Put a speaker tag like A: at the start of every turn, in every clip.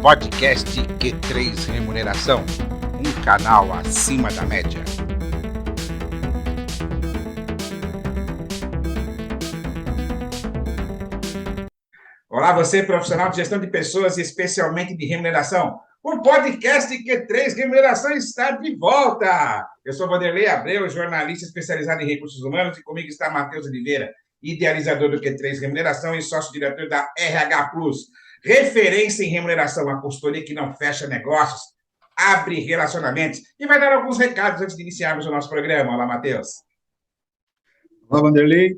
A: Podcast Q3 Remuneração, um canal acima da média. Olá, você profissional de gestão de pessoas e especialmente de remuneração. O podcast Q3 Remuneração está de volta. Eu sou Vanderlei Abreu, jornalista especializado em recursos humanos, e comigo está Matheus Oliveira, idealizador do Q3 Remuneração e sócio-diretor da RH Plus. Referência em remuneração, a consultoria que não fecha negócios, abre relacionamentos. E vai dar alguns recados antes de iniciarmos o nosso programa. Olá, Matheus.
B: Olá, Vanderlei.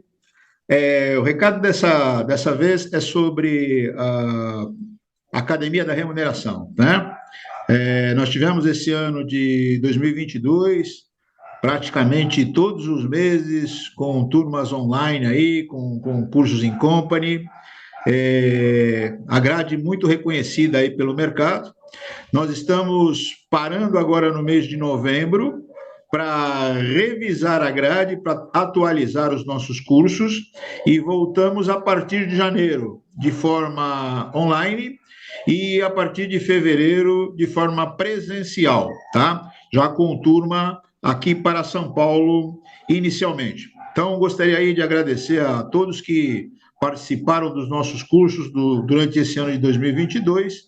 B: O recado dessa vez é sobre a Academia da Remuneração, né? Nós tivemos esse ano de 2022, praticamente todos os meses, com turmas online aí, com cursos em company, a grade muito reconhecida aí pelo mercado. Nós estamos parando agora no mês de novembro para revisar a grade, para atualizar os nossos cursos, e voltamos a partir de janeiro de forma online e a partir de fevereiro de forma presencial, tá? Já com turma aqui para São Paulo inicialmente. Então, gostaria aí de agradecer a todos que participaram dos nossos cursos durante esse ano de 2022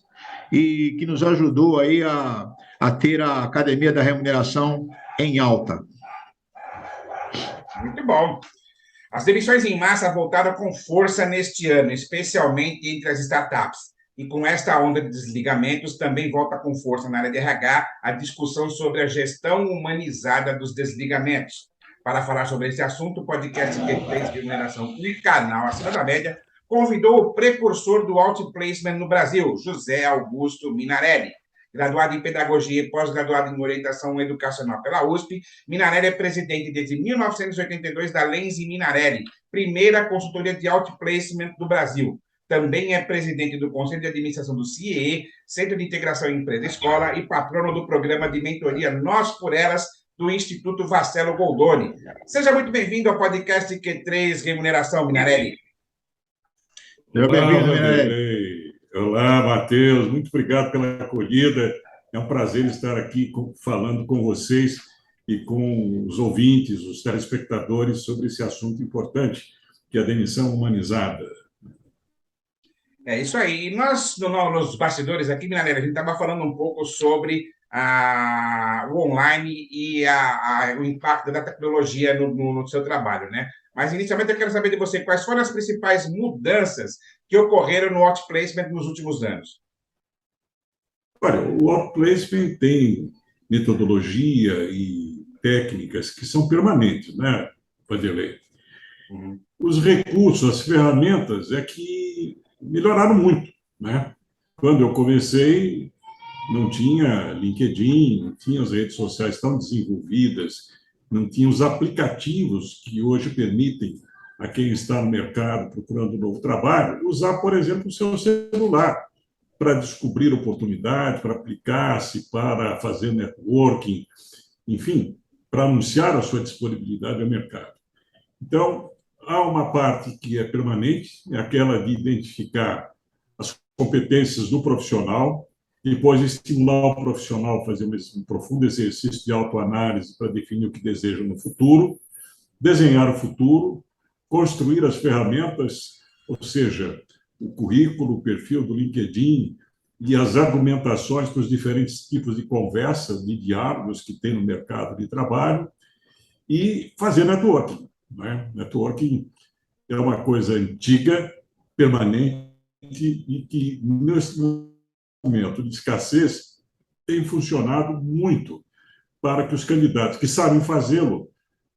B: e que nos ajudou aí a ter a Academia da Remuneração em alta.
A: Muito bom. As demissões em massa voltaram com força neste ano, especialmente entre as startups. E com esta onda de desligamentos, também volta com força na área de RH a discussão sobre a gestão humanizada dos desligamentos. Para falar sobre esse assunto, o podcast Q3 Remuneração e canal acima da média convidou o precursor do outplacement no Brasil, José Augusto Minarelli. Graduado em Pedagogia e pós-graduado em Orientação Educacional pela USP, Minarelli é presidente desde 1982 da Lenze Minarelli, primeira consultoria de outplacement do Brasil. Também é presidente do Conselho de Administração do CIEE, Centro de Integração Empresa-Escola, e patrono do programa de mentoria Nós por Elas, do Instituto Vascello Goldoni. Seja muito bem-vindo ao podcast Q3 Remuneração, Minarelli.
C: Olá, Vanderlei. Olá, Matheus. Muito obrigado pela acolhida. É um prazer estar aqui falando com vocês e com os ouvintes, os telespectadores, sobre esse assunto importante, que é a demissão humanizada.
A: É isso aí. E nós, nos bastidores aqui, Minarelli, a gente estava falando um pouco sobre o online e o impacto da tecnologia no seu trabalho, né? Mas, inicialmente, eu quero saber de você quais foram as principais mudanças que ocorreram no outplacement nos últimos anos.
C: Olha, o outplacement tem metodologia e técnicas que são permanentes, né, Vanderlei? Os recursos, as ferramentas é que melhoraram muito, né? Quando eu comecei, não tinha LinkedIn, não tinha as redes sociais tão desenvolvidas, não tinha os aplicativos que hoje permitem a quem está no mercado procurando um novo trabalho usar, por exemplo, o seu celular para descobrir oportunidade, para aplicar-se, para fazer networking, enfim, para anunciar a sua disponibilidade ao mercado. Então, há uma parte que é permanente, é aquela de identificar as competências do profissional, depois estimular o profissional a fazer um profundo exercício de autoanálise para definir o que deseja no futuro, desenhar o futuro, construir as ferramentas, ou seja, o currículo, o perfil do LinkedIn e as argumentações para os diferentes tipos de conversa, de diálogos que tem no mercado de trabalho, e fazer networking, né? Networking é uma coisa antiga, permanente, e que, nesse momento de escassez, tem funcionado muito para que os candidatos que sabem fazê-lo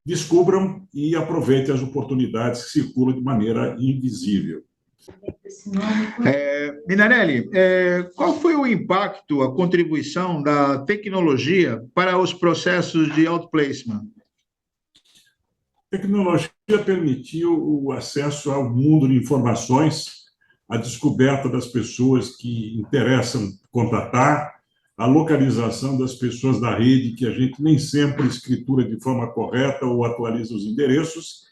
C: descubram e aproveitem as oportunidades que circulam de maneira invisível.
B: Minarelli, qual foi o impacto, a contribuição da tecnologia para os processos de outplacement?
C: A tecnologia permitiu o acesso ao mundo de informações, a descoberta das pessoas que interessam contratar, a localização das pessoas da rede, que a gente nem sempre escritura de forma correta ou atualiza os endereços,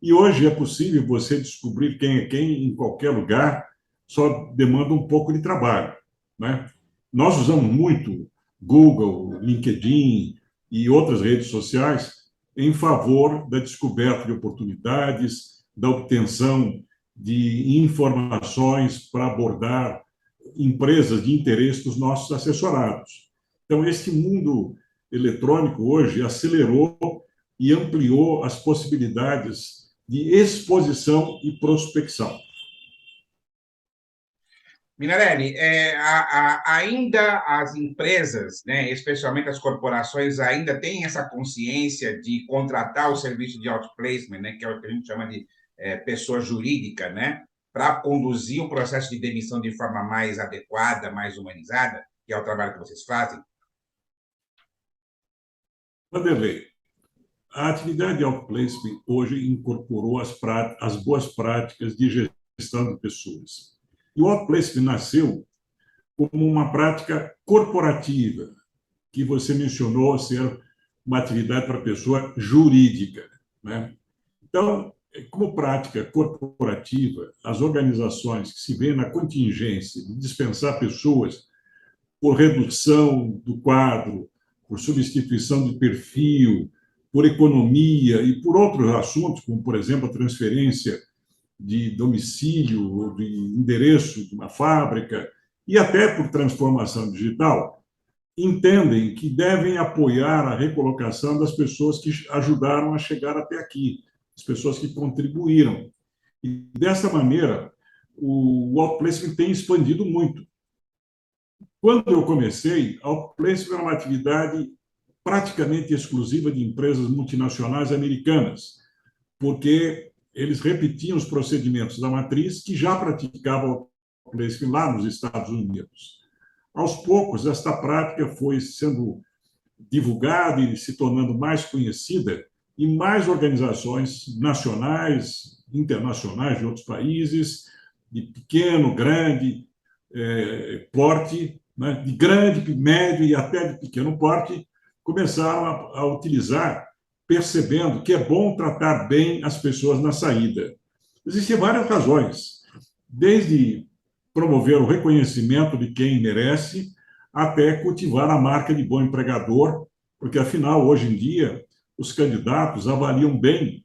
C: e hoje é possível você descobrir quem é quem em qualquer lugar, só demanda um pouco de trabalho, né? Nós usamos muito Google, LinkedIn e outras redes sociais em favor da descoberta de oportunidades, da obtenção de informações para abordar empresas de interesse dos nossos assessorados. Então, este mundo eletrônico hoje acelerou e ampliou as possibilidades de exposição e prospecção.
A: Minarelli, ainda as empresas, né, especialmente as corporações, ainda têm essa consciência de contratar o serviço de outplacement, né, que é o que a gente chama de pessoa jurídica, né, para conduzir o processo de demissão de forma mais adequada, mais humanizada, que é o trabalho que vocês fazem?
C: Vanderlei, a atividade de outplacement hoje incorporou as boas práticas de gestão de pessoas. E o outplacement nasceu como uma prática corporativa, que você mencionou ser uma atividade para pessoa jurídica, né? Então, como prática corporativa, as organizações que se veem na contingência de dispensar pessoas por redução do quadro, por substituição de perfil, por economia e por outros assuntos, como, por exemplo, a transferência de domicílio ou de endereço de uma fábrica, e até por transformação digital, entendem que devem apoiar a recolocação das pessoas que ajudaram a chegar até aqui, as pessoas que contribuíram. E, dessa maneira, o outplacement tem expandido muito. Quando eu comecei, o outplacement era uma atividade praticamente exclusiva de empresas multinacionais americanas, porque eles repetiam os procedimentos da matriz que já praticavam o outplacement lá nos Estados Unidos. Aos poucos, esta prática foi sendo divulgada e se tornando mais conhecida, e mais organizações nacionais, internacionais de outros países, de pequeno, grande porte, né, de grande, médio e até de pequeno porte, começaram a utilizar, percebendo que é bom tratar bem as pessoas na saída. Existem várias razões, desde promover o reconhecimento de quem merece, até cultivar a marca de bom empregador, porque, afinal, hoje em dia, os candidatos avaliam bem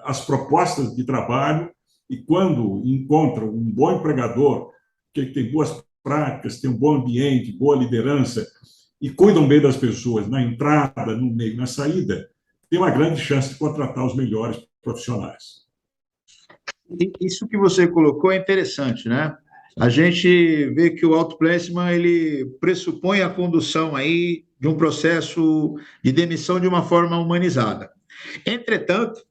C: as propostas de trabalho e, quando encontram um bom empregador, que tem boas práticas, tem um bom ambiente, boa liderança e cuidam bem das pessoas na entrada, no meio, na saída, tem uma grande chance de contratar os melhores profissionais.
B: Isso que você colocou é interessante, né? A gente vê que o outplacement ele pressupõe a condução aí de um processo de demissão de uma forma humanizada. Entretanto,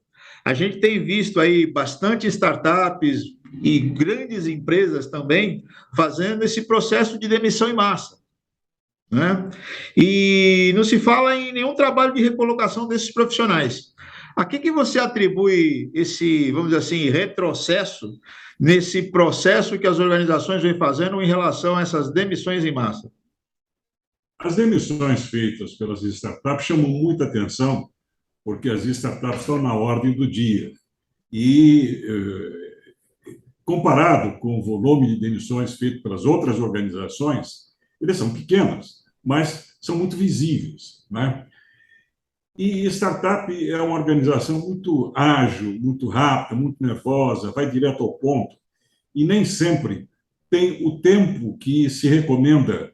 B: a gente tem visto aí bastante startups e grandes empresas também fazendo esse processo de demissão em massa, né? E não se fala em nenhum trabalho de recolocação desses profissionais. A que você atribui esse, vamos dizer assim, retrocesso nesse processo que as organizações vêm fazendo em relação a essas demissões em massa?
C: As demissões feitas pelas startups chamam muita atenção, porque as startups estão na ordem do dia. E, comparado com o volume de demissões feito pelas outras organizações, eles são pequenas, mas são muito visíveis, né? E startup é uma organização muito ágil, muito rápida, muito nervosa, vai direto ao ponto, e nem sempre tem o tempo que se recomenda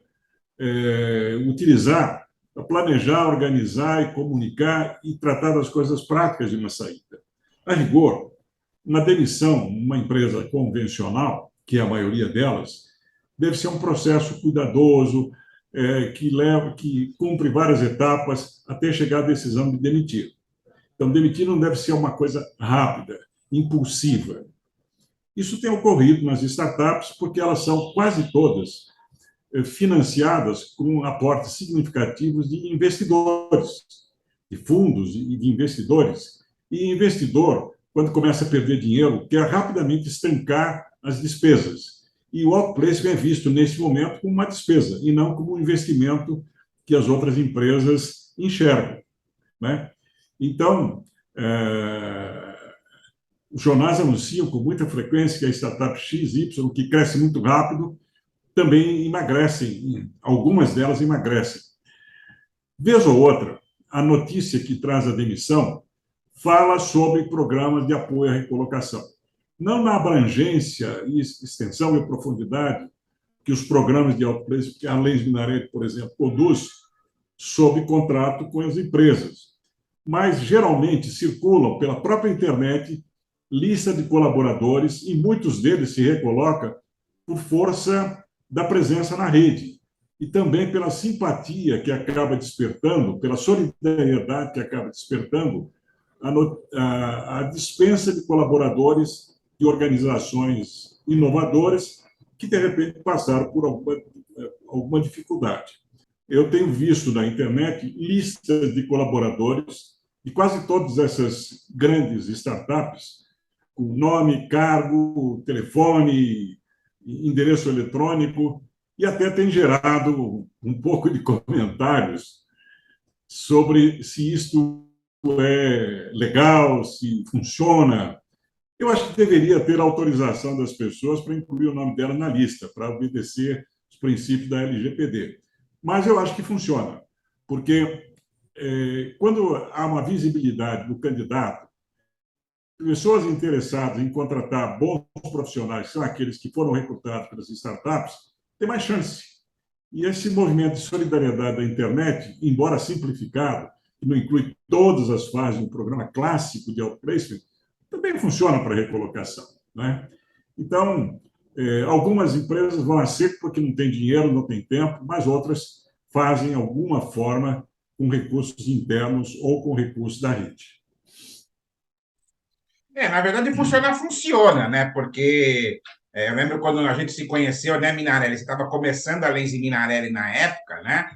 C: utilizar para planejar, organizar e comunicar e tratar das coisas práticas de uma saída. A rigor, na demissão, uma empresa convencional, que é a maioria delas, deve ser um processo cuidadoso, que cumpre várias etapas até chegar à decisão de demitir. Então, demitir não deve ser uma coisa rápida, impulsiva. Isso tem ocorrido nas startups porque elas são quase todas financiadas com aportes significativos de investidores, de fundos e de investidores. E investidor, quando começa a perder dinheiro, quer rapidamente estancar as despesas. E o outplacement é visto, nesse momento, como uma despesa, e não como um investimento que as outras empresas enxergam, né? Então, os jornais anunciam com muita frequência que a startup XY, que cresce muito rápido, também emagrecem, algumas delas emagrecem. Vez ou outra, a notícia que traz a demissão fala sobre programas de apoio à recolocação. Não na abrangência, e extensão e profundidade que os programas de alto preço, que a Lei de Minarelli, por exemplo, produz sob contrato com as empresas. Mas, geralmente, circulam pela própria internet lista de colaboradores e muitos deles se recolocam por força da presença na rede e também pela simpatia que acaba despertando, pela solidariedade que acaba despertando a dispensa de colaboradores de organizações inovadoras que, de repente, passaram por alguma dificuldade. Eu tenho visto na internet listas de colaboradores de quase todas essas grandes startups, com nome, cargo, telefone, endereço eletrônico, e até tem gerado um pouco de comentários sobre se isto é legal, se funciona. Eu acho que deveria ter autorização das pessoas para incluir o nome dela na lista, para obedecer os princípios da LGPD. Mas eu acho que funciona, porque quando há uma visibilidade do candidato, pessoas interessadas em contratar bons profissionais, que são aqueles que foram recrutados pelas startups, têm mais chance. E esse movimento de solidariedade da internet, embora simplificado, que não inclui todas as fases do programa clássico de outplacement, também funciona para recolocação, né? Então, algumas empresas vão a seco porque não tem dinheiro, não tem tempo, mas outras fazem alguma forma com recursos internos ou com recursos da rede.
A: Na verdade, funciona, né? Porque eu lembro quando a gente se conheceu, né, Minarelli? Você estava começando a Lenz e Minarelli na época, né?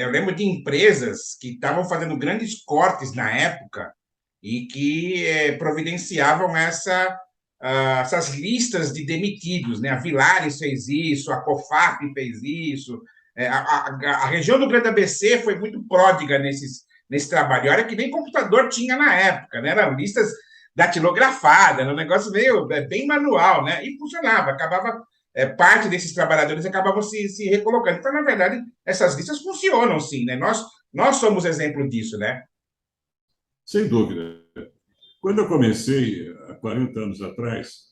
A: Eu lembro de empresas que estavam fazendo grandes cortes na época e que providenciavam essas listas de demitidos, né? A Villares fez isso, a COFAP fez isso, a região do Grande ABC foi muito pródiga nesse trabalho. Olha que nem computador tinha na época, né? Eram listas datilografadas, era um negócio meio bem manual, né? E funcionava, acabava parte desses trabalhadores acabavam se recolocando. Então, na verdade, essas listas funcionam, sim, né? Nós somos exemplo disso, né?
C: Sem dúvida. Quando eu comecei, há 40 anos atrás,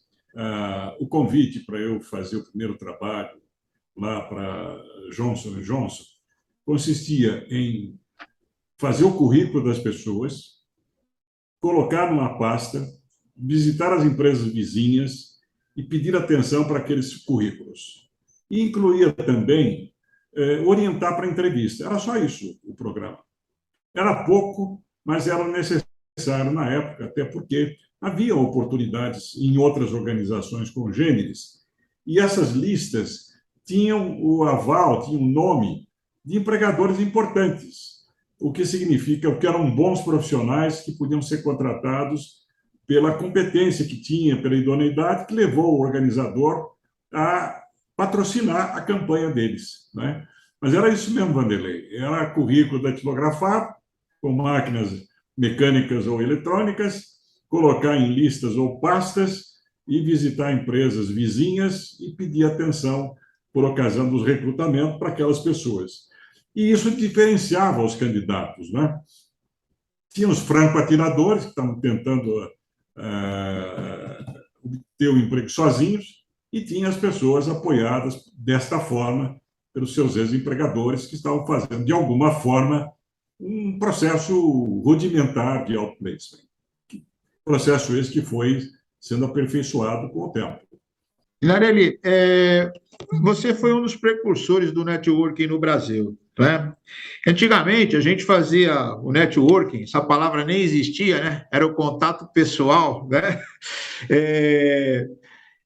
C: o convite para eu fazer o primeiro trabalho lá para Johnson Johnson consistia em fazer o currículo das pessoas, colocar numa pasta, visitar as empresas vizinhas e pedir atenção para aqueles currículos. E incluía também orientar para a entrevista. Era só isso o programa. Era pouco, mas era necessário na época, até porque havia oportunidades em outras organizações congêneres, e essas listas tinham o aval, tinham o nome de empregadores importantes, o que significa que eram bons profissionais que podiam ser contratados pela competência que tinha, pela idoneidade, que levou o organizador a patrocinar a campanha deles, né? Mas era isso mesmo, Vanderlei. Era currículo datilografado, com máquinas mecânicas ou eletrônicas, colocar em listas ou pastas e visitar empresas vizinhas e pedir atenção por ocasião dos recrutamentos para aquelas pessoas. E isso diferenciava os candidatos, né? Tinha os franco-atiradores, que estavam tentando obter o emprego sozinhos, e tinha as pessoas apoiadas desta forma pelos seus ex-empregadores, que estavam fazendo, de alguma forma, um processo rudimentar de outplacement. Processo esse que foi sendo aperfeiçoado com o tempo.
B: Narelli, você foi um dos precursores do networking no Brasil, né? Antigamente, a gente fazia o networking, essa palavra nem existia, né? Era o contato pessoal, né?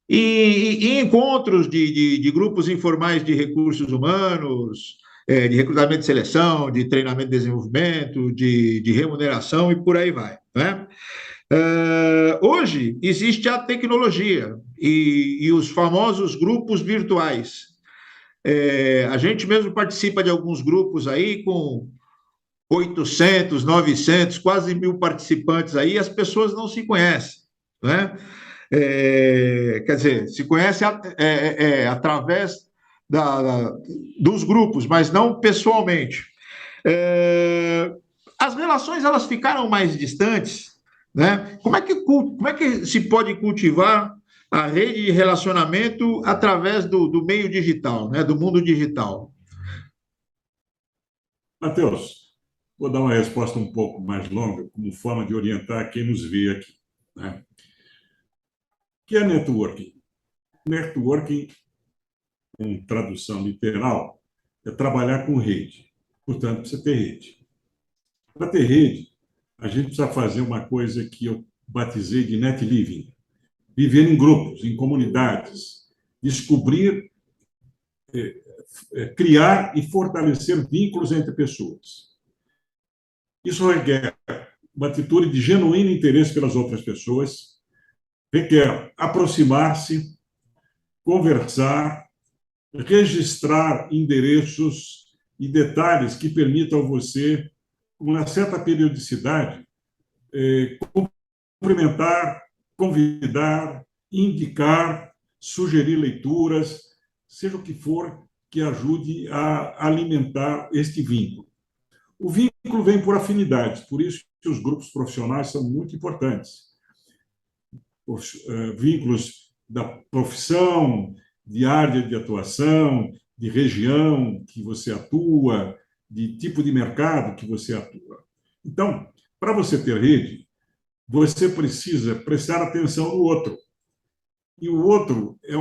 B: E encontros de grupos informais de recursos humanos, de recrutamento e seleção, de treinamento e desenvolvimento, de remuneração e por aí vai, né? Hoje existe a tecnologia e os famosos grupos virtuais. A gente mesmo participa de alguns grupos aí com 800, 900, quase 1.000 participantes aí, e as pessoas não se conhecem, né? Quer dizer, se conhece através dos grupos, mas não pessoalmente. É, as relações elas ficaram mais distantes, né? Como é que se pode cultivar a rede de relacionamento através do meio digital, né? Do mundo digital?
C: Matheus, vou dar uma resposta um pouco mais longa, como forma de orientar quem nos vê aqui, né? O que é networking? Networking, com tradução literal, é trabalhar com rede. Portanto, precisa ter rede. Para ter rede, a gente precisa fazer uma coisa que eu batizei de net living. Viver em grupos, em comunidades, descobrir, criar e fortalecer vínculos entre pessoas. Isso requer uma atitude de genuíno interesse pelas outras pessoas, requer aproximar-se, conversar, registrar endereços e detalhes que permitam você, com uma certa periodicidade, cumprimentar, convidar, indicar, sugerir leituras, seja o que for que ajude a alimentar este vínculo. O vínculo vem por afinidades, por isso que os grupos profissionais são muito importantes. Os vínculos da profissão, de área de atuação, de região que você atua, de tipo de mercado que você atua. Então, para você ter rede, você precisa prestar atenção no outro. E o outro é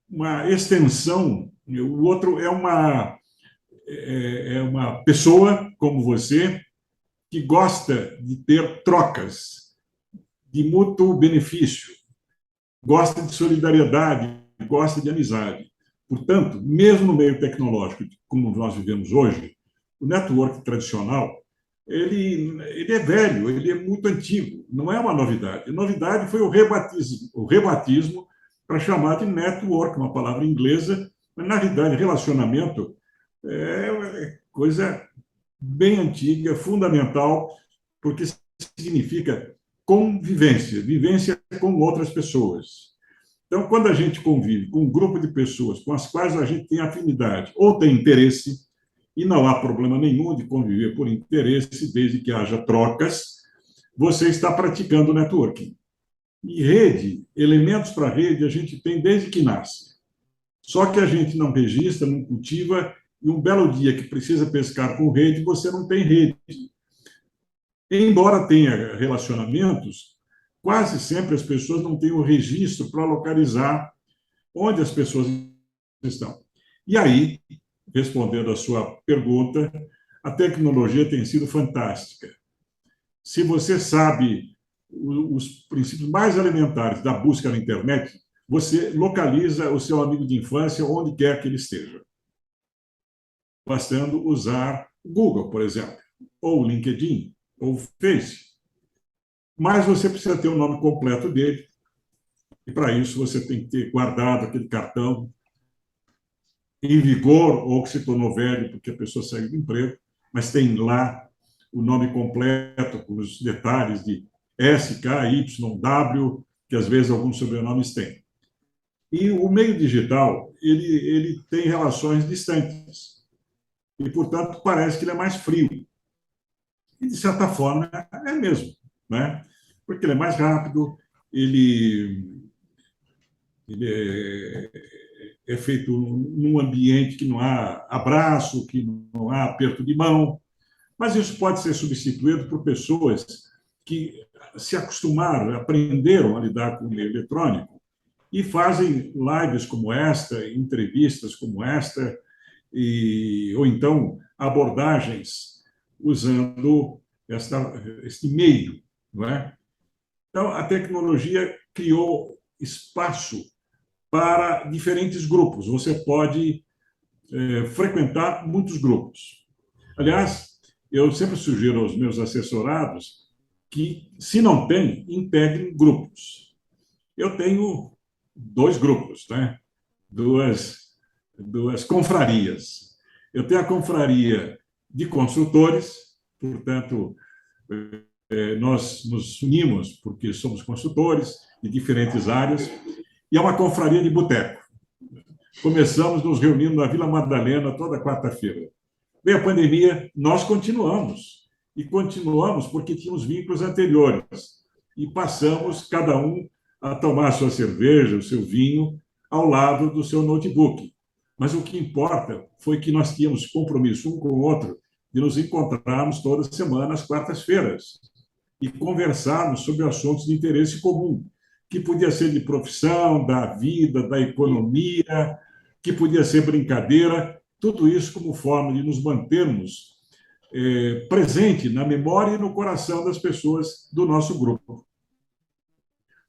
C: uma extensão, o outro é uma pessoa como você que gosta de ter trocas de mútuo benefício, gosta de solidariedade, gosta de amizade. Portanto, mesmo no meio tecnológico, como nós vivemos hoje, o network tradicional ele é velho, ele é muito antigo, não é uma novidade. A novidade foi o rebatismo para chamar de network, uma palavra inglesa, mas, na realidade, relacionamento é coisa bem antiga, fundamental, porque significa convivência, vivência com outras pessoas. Então, quando a gente convive com um grupo de pessoas com as quais a gente tem afinidade ou tem interesse, e não há problema nenhum de conviver por interesse, desde que haja trocas, você está praticando networking. E rede, elementos para rede, a gente tem desde que nasce. Só que a gente não registra, não cultiva, e um belo dia que precisa pescar com rede, você não tem rede. Embora tenha relacionamentos, quase sempre as pessoas não têm o registro para localizar onde as pessoas estão. E aí, respondendo à sua pergunta, a tecnologia tem sido fantástica. Se você sabe os princípios mais elementares da busca na internet, você localiza o seu amigo de infância onde quer que ele esteja. Bastando usar o Google, por exemplo, ou o LinkedIn, ou o Face. Mas você precisa ter o nome completo dele, e para isso você tem que ter guardado aquele cartão em vigor, ou que se tornou velho porque a pessoa saiu do emprego, mas tem lá o nome completo, com os detalhes de S, K, Y, W, que às vezes alguns sobrenomes têm. E o meio digital, ele tem relações distantes. E, portanto, parece que ele é mais frio. E, de certa forma, é mesmo, né? Porque ele é mais rápido, ele é feito num ambiente que não há abraço, que não há aperto de mão, mas isso pode ser substituído por pessoas que se acostumaram, aprenderam a lidar com o meio eletrônico e fazem lives como esta, entrevistas como esta, ou então abordagens usando este meio, não é? Então, a tecnologia criou espaço para diferentes grupos. Você pode frequentar muitos grupos. Aliás, eu sempre sugiro aos meus assessorados que, se não tem, integrem grupos. Eu tenho 2 grupos, né? duas confrarias. Eu tenho a confraria de consultores, portanto, nós nos unimos, porque somos consultores de diferentes áreas, e é uma confraria de boteco. Começamos nos reunindo na Vila Madalena toda quarta-feira. Veio a pandemia, nós continuamos. E continuamos porque tínhamos vínculos anteriores. E passamos, cada um, a tomar a sua cerveja, o seu vinho, ao lado do seu notebook. Mas o que importa foi que nós tínhamos compromisso um com o outro de nos encontrarmos toda semana às quartas-feiras e conversarmos sobre assuntos de interesse comum, que podia ser de profissão, da vida, da economia, que podia ser brincadeira, tudo isso como forma de nos mantermos presente na memória e no coração das pessoas do nosso grupo.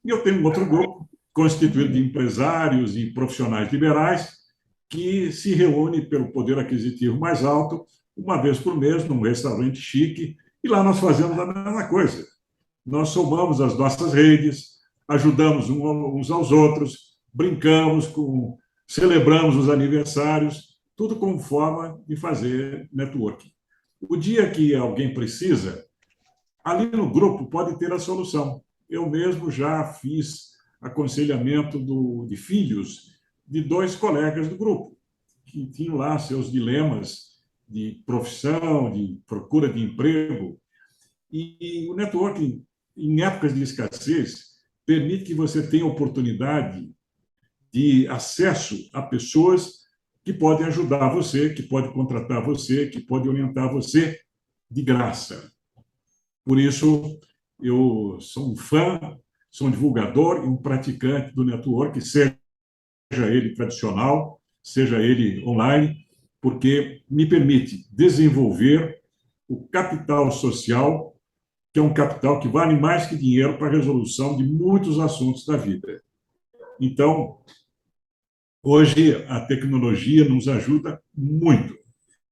C: E eu tenho um outro grupo, constituído de empresários e profissionais liberais, que se reúne pelo poder aquisitivo mais alto, uma vez por mês, num restaurante chique, e lá nós fazemos a mesma coisa. Nós somamos as nossas redes, ajudamos uns aos outros, brincamos, celebramos os aniversários, tudo como forma de fazer networking. O dia que alguém precisa, ali no grupo pode ter a solução. Eu mesmo já fiz aconselhamento de filhos de 2 colegas do grupo, que tinham lá seus dilemas de profissão, de procura de emprego. E o networking, em épocas de escassez, permite que você tenha oportunidade de acesso a pessoas que podem ajudar você, que podem contratar você, que podem orientar você de graça. Por isso, eu sou um fã, sou um divulgador e um praticante do network, seja ele tradicional, seja ele online, porque me permite desenvolver o capital social, que é um capital que vale mais que dinheiro para a resolução de muitos assuntos da vida. Então, hoje, a tecnologia nos ajuda muito,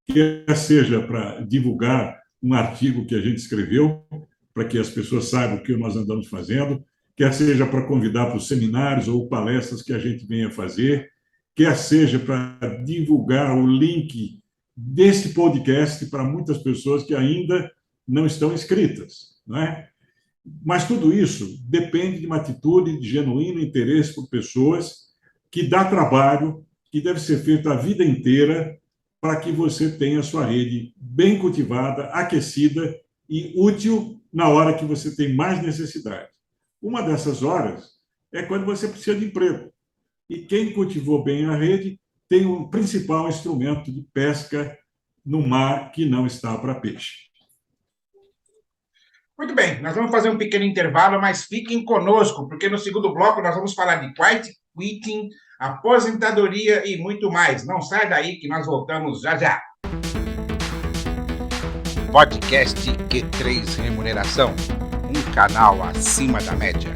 C: quer seja para divulgar um artigo que a gente escreveu, para que as pessoas saibam o que nós andamos fazendo, quer seja para convidar para os seminários ou palestras que a gente venha fazer, quer seja para divulgar o link desse podcast para muitas pessoas que ainda não estão inscritas, não é? Mas tudo isso depende de uma atitude de genuíno interesse por pessoas, que dá trabalho, que deve ser feito a vida inteira para que você tenha a sua rede bem cultivada, aquecida e útil na hora que você tem mais necessidade. Uma dessas horas é quando você precisa de emprego. E quem cultivou bem a rede tem um principal instrumento de pesca no mar que não está para peixe.
A: Muito bem, nós vamos fazer um pequeno intervalo, mas fiquem conosco, porque no segundo bloco nós vamos falar de quiet quitting, aposentadoria e muito mais. Não sai daí que nós voltamos já já. Podcast Q3 Remuneração, um canal acima da média.